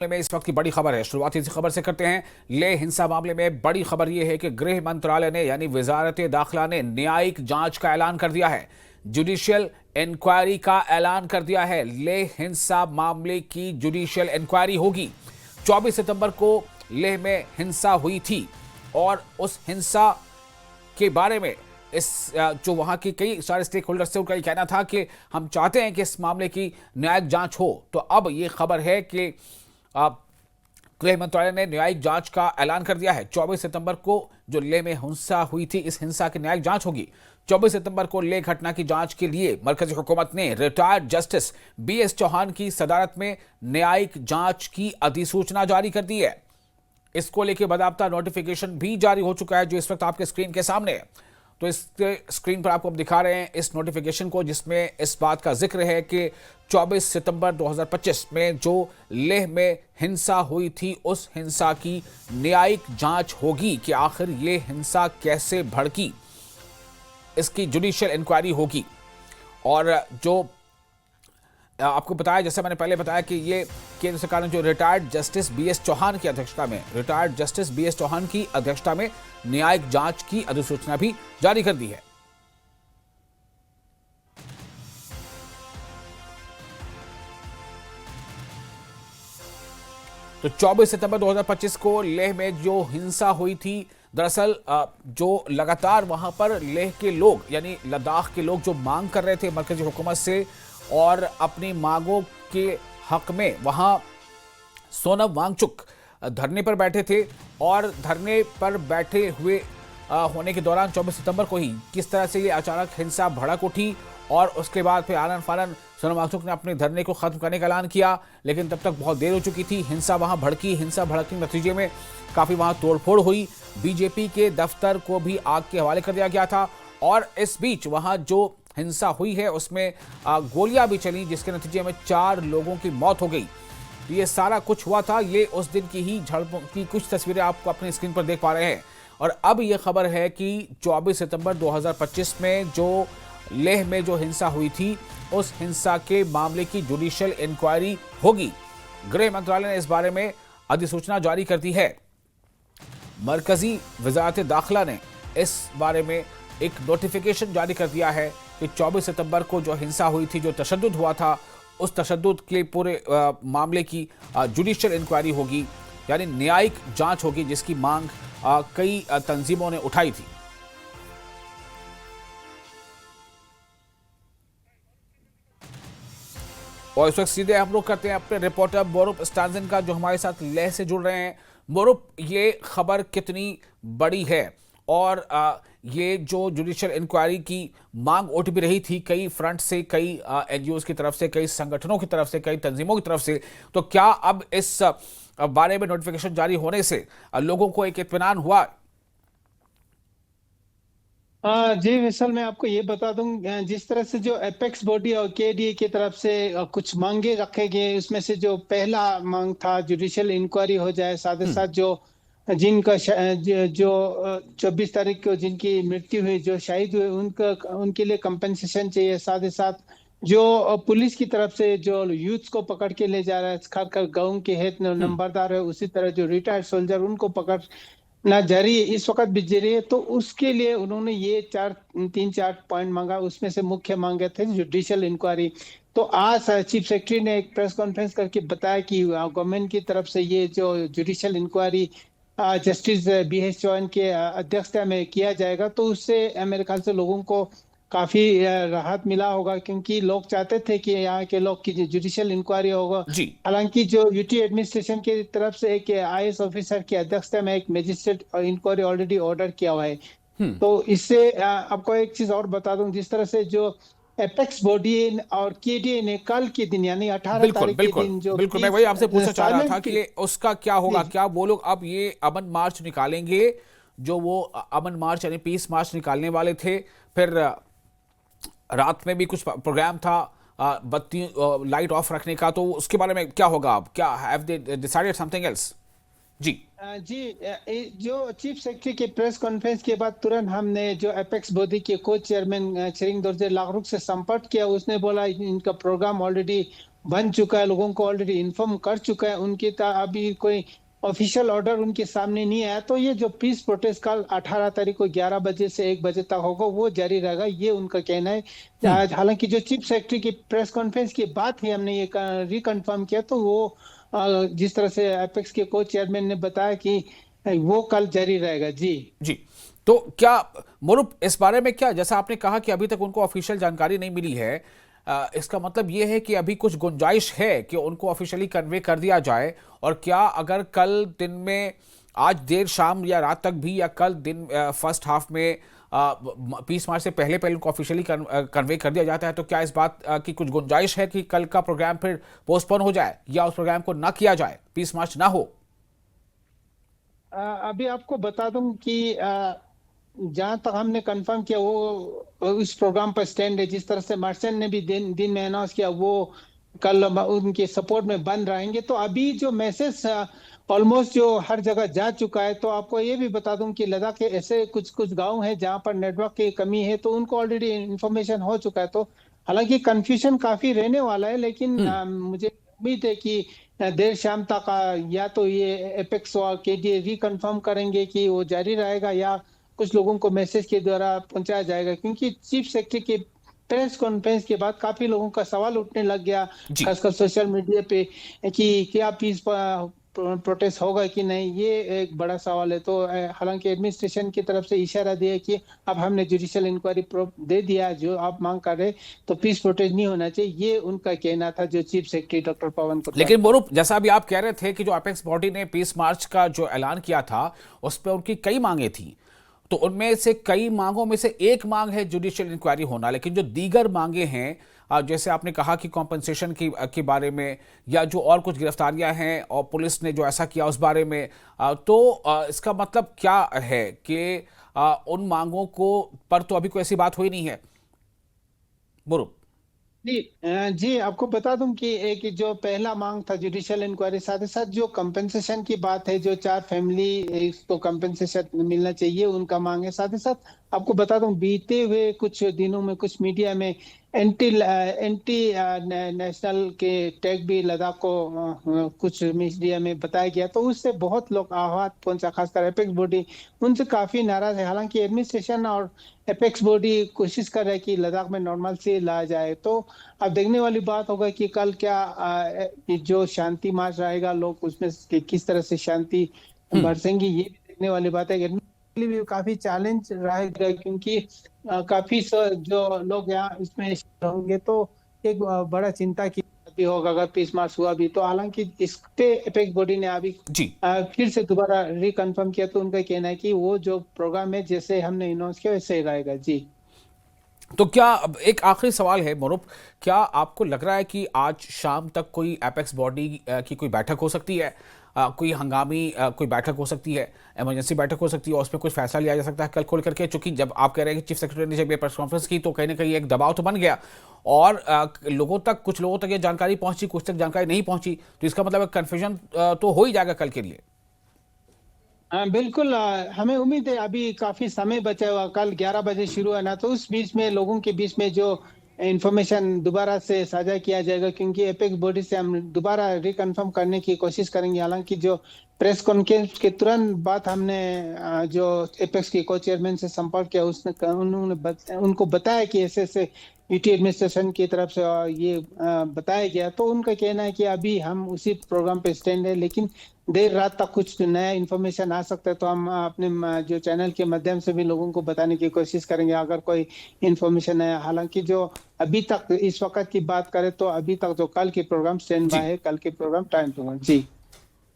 में इस वक्त की बड़ी खबर है। शुरुआत इसी खबर से करते हैं। लेह हिंसा मामले में बड़ी खबर यह है कि गृह मंत्रालय ने यानी वजारत दाखिला ने न्यायिक जांच का ऐलान कर दिया है। जुडिशियल इंक्वायरी का ऐलान कर दिया है। लेह हिंसा मामले की जुडिशियल इंक्वायरी होगी। 24 सितंबर को लेह में हिंसा हुई थी और उस हिंसा के बारे में इस जो वहां के कई सारे स्टेक होल्डर्स थे उनका ये कहना था कि हम चाहते हैं कि इस मामले की न्यायिक जांच हो। तो अब ये खबर है कि गृह मंत्रालय ने न्यायिक जांच का ऐलान कर दिया है। 24 सितंबर को जो लेह में हिंसा हुई थी, इस हिंसा की न्यायिक जांच होगी। 24 सितंबर को लेह घटना की जांच के लिए मरकजी हुकूमत ने रिटायर्ड जस्टिस बीएस चौहान की सदारत में न्यायिक जांच की अधिसूचना जारी कर दी है। इसको लेकर बाकायदा नोटिफिकेशन भी जारी हो चुका है, जो इस वक्त आपके स्क्रीन के सामने है। तो इस स्क्रीन पर आपको हम दिखा रहे हैं इस नोटिफिकेशन को, जिसमें इस बात का जिक्र है कि 24 सितंबर 2025 में जो लेह में हिंसा हुई थी, उस हिंसा की न्यायिक जांच होगी कि आखिर ये हिंसा कैसे भड़की। इसकी जुडिशियल इंक्वायरी होगी। और जो आपको बताया, जैसे मैंने पहले बताया कि ये केंद्र सरकार ने जो रिटायर्ड जस्टिस बीएस चौहान की अध्यक्षता में न्यायिक जांच की अधिसूचना भी जारी कर दी है। तो 24 सितंबर 2025 को लेह में जो हिंसा हुई थी, दरअसल जो लगातार वहां पर लेह के लोग यानी लद्दाख के लोग जो मांग कर रहे थे मरकजी हुकूमत से और अपनी मांगों के हक में वहां सोनम वांगचुक धरने पर बैठे थे। और धरने पर बैठे हुए होने के दौरान 24 सितंबर को ही किस तरह से ये अचानक हिंसा भड़क उठी और उसके बाद फिर आनन फानन सोनम वांगचुक ने अपने धरने को खत्म करने का ऐलान किया, लेकिन तब तक बहुत देर हो चुकी थी। हिंसा वहां भड़की। हिंसा भड़कने के नतीजे में काफी वहां तोड़फोड़ हुई। बीजेपी के दफ्तर को भी आग के हवाले कर दिया गया था। और इस बीच वहां जो हिंसा हुई है उसमें गोलियां भी चली, जिसके नतीजे में 4 लोगों की मौत हो गई। तो ये सारा कुछ हुआ था। ये उस दिन की ही झड़पों की कुछ तस्वीरें आपको अपनी स्क्रीन पर देख पा रहे हैं। और अब ये खबर है कि 24 सितंबर 2025 में जो लेह में जो हिंसा हुई थी, उस हिंसा के मामले की जुडिशियल इंक्वायरी होगी। गृह मंत्रालय ने इस बारे में अधिसूचना जारी कर दी है। मरकजी वजारत दाखिला ने इस बारे में एक नोटिफिकेशन जारी कर दिया है कि 24 सितंबर को जो हिंसा हुई थी, जो तशद्दुद हुआ था, उस तशद्दुद के पूरे मामले की जुडिशियल इंक्वायरी होगी, यानी न्यायिक जांच होगी, जिसकी मांग कई तंजीमों ने उठाई थी। और इस वक्त सीधे हम लोग करते हैं अपने रिपोर्टर मोरूप स्टांजन का, जो हमारे साथ लेह से जुड़ रहे हैं। मोरूप, ये खबर कितनी बड़ी है और ये जो जुडिशियल इंक्वायरी की मांग उठ भी रही थी कई फ्रंट से, कई एनजीओज की तरफ से, कई संगठनों की तरफ से, कई तंजीमों की तरफ से, तो क्या अब इस बारे में नोटिफिकेशन जारी होने से लोगों को एक इत्मीनान हुआ? जी विशाल, मैं आपको ये बता दूं, जिस तरह से जो एपेक्स बॉडी और केडीए की तरफ से कुछ मांगे रखे गए, उसमें से जो पहला मांग था जुडिशियल इंक्वायरी हो जाए, साथ ही साथ जो जिनका जो 24 तारीख को जिनकी मृत्यु हुई, जो शहीद हुए, उनके लिए कंपनसेशन चाहिए। साथ ही साथ जो पुलिस की तरफ से जो यूथ को पकड़ के ले जा रहा है, खासकर गाँव के हेड नंबरदार है, उसी तरह जो रिटायर्ड सोल्जर उनको पकड़ ना जारी है, इस वक्त भी जारी है। तो उसके लिए उन्होंने ये 3-4 पॉइंट मांगा। उसमें से मुख्य मांगे थे जुडिशियल इंक्वायरी। तो आज चीफ सेक्रेटरी ने एक प्रेस कॉन्फ्रेंस करके बताया कि गवर्नमेंट की तरफ से ये जो judicial inquiry justice B S Chauhan के अध्यक्षता में किया जाएगा, तो उससे मेरे ख्याल से लोगों को काफी राहत मिला होगा, क्योंकि लोग चाहते थे कि यहाँ के लोग की जुडिशियल इंक्वायरी होगा। हालांकि जो यूटी एडमिनिस्ट्रेशन की तरफ से एक आईएएस ऑफिसर की अध्यक्षता में एक मजिस्ट्रेट इंक्वायरी ऑलरेडी ऑर्डर किया हुआ है। तो इससे आपको एक चीज और बता दूं, जिस तरह से जो एपेक्स बॉडी और केडीए ने कल के दिन यानी 18 तारीख के दिन जो बिल्कुल मैं वही आपसे पूछना चाह रहा था कि उसका क्या होगा। क्या वो लोग अब ये अमन मार्च निकालेंगे, जो वो अमन मार्च यानी पीस मार्च निकालने वाले थे? फिर रात में भी कुछ प्रोग्राम था बत्ती लाइट ऑफ रखने का, तो उसके बारे में क्या होगा? अब क्या have they decided something else? जी जो चीफ सेक्रेटरी के प्रेस कॉन्फ्रेंस के बाद तुरंत हमने जो एपेक्स बॉडी के को चेयरमैन चिरिंग दोरजे लागरुक से संपर्क किया। उसने बोला इनका प्रोग्राम ऑलरेडी बन चुका है, लोगों को ऑलरेडी इन्फॉर्म कर चुका है। अभी कोई ऑफिशियल ऑर्डर उनके सामने नहीं आया, तो ये जो पीस प्रोटेस्ट कल 18 तारीख को 11 बजे से 1 बजे तक होगा वो जारी रहेगा, ये उनका कहना है। हम्म। आज हालांकि जो चीफ सेक्रेटरी की प्रेस कॉन्फ्रेंस की बात है हमने ये रिकन्फर्म किया, तो वो जिस तरह से एपेक्स के को चेयरमैन ने बताया कि वो कल जारी रहेगा। जी जी। तो क्या मुरुप इस बारे में, क्या जैसा आपने कहा कि अभी तक उनको ऑफिशियल जानकारी नहीं मिली है, इसका मतलब ये है कि अभी कुछ गुंजाइश है कि उनको ऑफिशियली कन्वे कर दिया जाए? और क्या अगर कल दिन में, आज देर शाम या रात तक भी, या कल दिन फर्स्ट हाफ में 20 मार्च से पहले पहले उनको ऑफिशियली कन्वे कर दिया जाता है, तो क्या इस बात की कुछ गुंजाइश है कि कल का प्रोग्राम फिर पोस्टपोन हो जाए या उस प्रोग्राम को ना किया जाए, 20 मार्च ना हो? अभी आपको बता दूं कि जहां तक हमने कंफर्म किया वो उस प्रोग्राम पर स्टैंड है। जिस तरह से मार्शन ने भी दिन दिन में अनाउंस किया, वो कल उनके सपोर्ट में बन रहेंगे। तो अभी जो मैसेज ऑलमोस्ट जो हर जगह जा चुका है, तो आपको ये भी बता दूं कि लद्दाख के ऐसे कुछ कुछ गांव हैं जहां पर नेटवर्क की कमी है, तो उनको ऑलरेडी इंफॉर्मेशन हो चुका है। तो हालांकि कंफ्यूजन काफी रहने वाला है, लेकिन हम्म। मुझे उम्मीद है कि देर शाम तक या तो ये एपेक्स और केडीए रिकन्फर्म करेंगे कि वो जारी रहेगा, या कुछ लोगों को मैसेज के द्वारा पहुंचाया जाएगा। क्योंकि चीफ सेक्रेटरी के प्रेस कॉन्फ्रेंस के बाद काफी लोगों का सवाल उठने लग गया, जी। खासकर सोशल मीडिया पे, कि क्या पीस प्रोटेस्ट होगा कि नहीं, ये एक बड़ा सवाल है। तो हालांकि एडमिनिस्ट्रेशन की तरफ से इशारा दिया कि अब हमने जुडिशियल इंक्वायरी दे दिया, जो आप मांग कर रहे, तो पीस प्रोटेस्ट नहीं होना चाहिए, ये उनका कहना था, जो चीफ सेक्रेटरी डॉक्टर पवन कुरवाल लेकिन का। मोरूप, जैसा अभी आप कह रहे थे कि जो अपेक्स बॉडी ने 20 मार्च का जो ऐलान किया था, उस पर उनकी कई मांगे थी, तो उनमें से कई मांगों में से एक मांग है जुडिशियल इंक्वायरी होना, लेकिन जो दीगर मांगे हैं, जैसे आपने कहा कि कॉम्पनसेशन की के बारे में, या जो और कुछ गिरफ्तारियां हैं और पुलिस ने जो ऐसा किया उस बारे में, तो इसका मतलब क्या है कि उन मांगों को पर तो अभी कोई ऐसी बात हुई नहीं है, मोरूप? जी जी, आपको बता दूं कि एक जो पहला मांग था जुडिशियल इंक्वायरी, साथ ही साथ जो कंपनसेशन की बात है, जो 4 फैमिली इसको कंपनसेशन मिलना चाहिए, उनका मांग है। साथ ही साथ आपको बता दूं, बीते हुए कुछ दिनों में कुछ मीडिया में एंटी नेशनल के टैग भी लद्दाख को कुछ मीडिया में बताया गया, तो उससे बहुत लोग आहत पहुंचा, खासकर एपेक्स बॉडी उनसे काफी नाराज है। हालांकि एडमिनिस्ट्रेशन और एपेक्स बॉडी कोशिश कर रहा है कि लद्दाख में नॉर्मल से लाया जाए। तो अब देखने वाली बात होगा कि कल क्या ये जो शांति मार्च रहेगा, लोग उसमें किस तरह से शांति हम्म। बरसेंगी, ये भी देखने वाली बात है। के लिए भी काफी चैलेंज रहेगा, क्योंकि काफी जो लोग यहाँ इसमें होंगे, तो एक बड़ा चिंता की बात भी होगा अगर 20 मार्च हुआ भी तो। हालांकि इस पे एपेक्स बॉडी ने अभी जी। फिर से दोबारा रिकन्फर्म किया, तो उनका कहना है कि वो जो प्रोग्राम है जैसे हमने अनाउंस किया वैसे ही रहेगा। जी तो क्या, अब एक आखिरी सवाल है मोरूप, क्या आपको लग रहा है कि आज शाम तक कोई एपेक्स बॉडी की कोई बैठक हो सकती है, कोई हंगामी कोई बैठक हो सकती है, इमरजेंसी बैठक हो सकती है, और उसमें कुछ फैसला लिया जा सकता है कल खोल करके? चूंकि जब आप कह रहे हैं कि चीफ सेक्रेटरी ने जब ये प्रेस कॉन्फ्रेंस की, तो कहीं ना कहीं एक दबाव तो बन गया, और लोगों तक, कुछ लोगों तक ये जानकारी पहुंची, कुछ तक जानकारी नहीं पहुंची, तो इसका मतलब कन्फ्यूजन तो हो ही जाएगा कल के लिए। हाँ बिल्कुल, हमें उम्मीद है अभी काफी समय बचा हुआ, कल 11 बजे शुरू है ना, तो उस बीच में लोगों के बीच में जो इंफॉर्मेशन दोबारा से साझा किया जाएगा, क्योंकि एपेक्स बॉडी से हम दोबारा रिकन्फर्म करने की कोशिश करेंगे। हालांकि जो प्रेस कॉन्फ्रेंस के तुरंत बाद हमने जो एपेक्स के को चेयरमैन से संपर्क किया, उसने उनको बताया कि ऐसे ऐसे यूटी एडमिनिस्ट्रेशन की तरफ से ये बताया गया, तो उनका कहना है कि अभी हम उसी प्रोग्राम पे स्टैंड है, लेकिन देर रात तक कुछ नया इन्फॉर्मेशन आ सकता है, तो हम अपने जो चैनल के माध्यम से भी लोगों को बताने की कोशिश करेंगे अगर कोई इन्फॉर्मेशन है। हालांकि जो अभी तक इस वक्त की बात करें, तो अभी तक जो कल के प्रोग्राम स्टैंड बाय जी, है, कल के प्रोग्राम टाइम टू जी।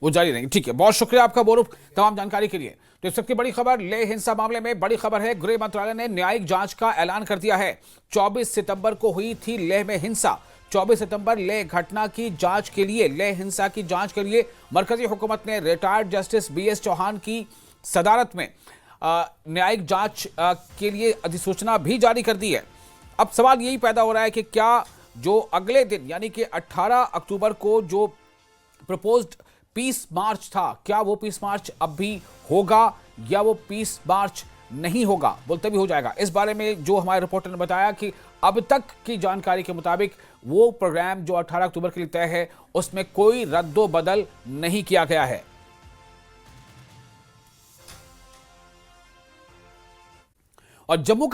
वो जारी रहेंगे। ठीक है, बहुत शुक्रिया आपका मोरूप, तमाम जानकारी के लिए। तो इस वक्त की बड़ी खबर, लेह हिंसा मामले में बड़ी खबर है, गृह मंत्रालय ने न्यायिक जांच का ऐलान कर दिया है। 24 सितंबर को हुई थी लेह में हिंसा। 24 सितंबर लेह घटना की जांच के लिए, लेह हिंसा की जांच के लिए मरकजी हुकूमत ने रिटायर्ड जस्टिस BS चौहान की सदारत में न्यायिक जांच के लिए अधिसूचना भी जारी कर दी है। अब सवाल यही पैदा हो रहा है कि क्या जो अगले दिन, यानी कि 18 अक्टूबर को जो प्रपोज्ड 20 मार्च था, क्या वो 20 मार्च अब भी होगा, या वो 20 मार्च नहीं होगा, बोलते भी हो जाएगा? इस बारे में जो हमारे रिपोर्टर ने बताया कि अब तक की जानकारी के मुताबिक वो प्रोग्राम जो 18 अक्टूबर के लिए तय है उसमें कोई रद्दो बदल नहीं किया गया है। और जम्मू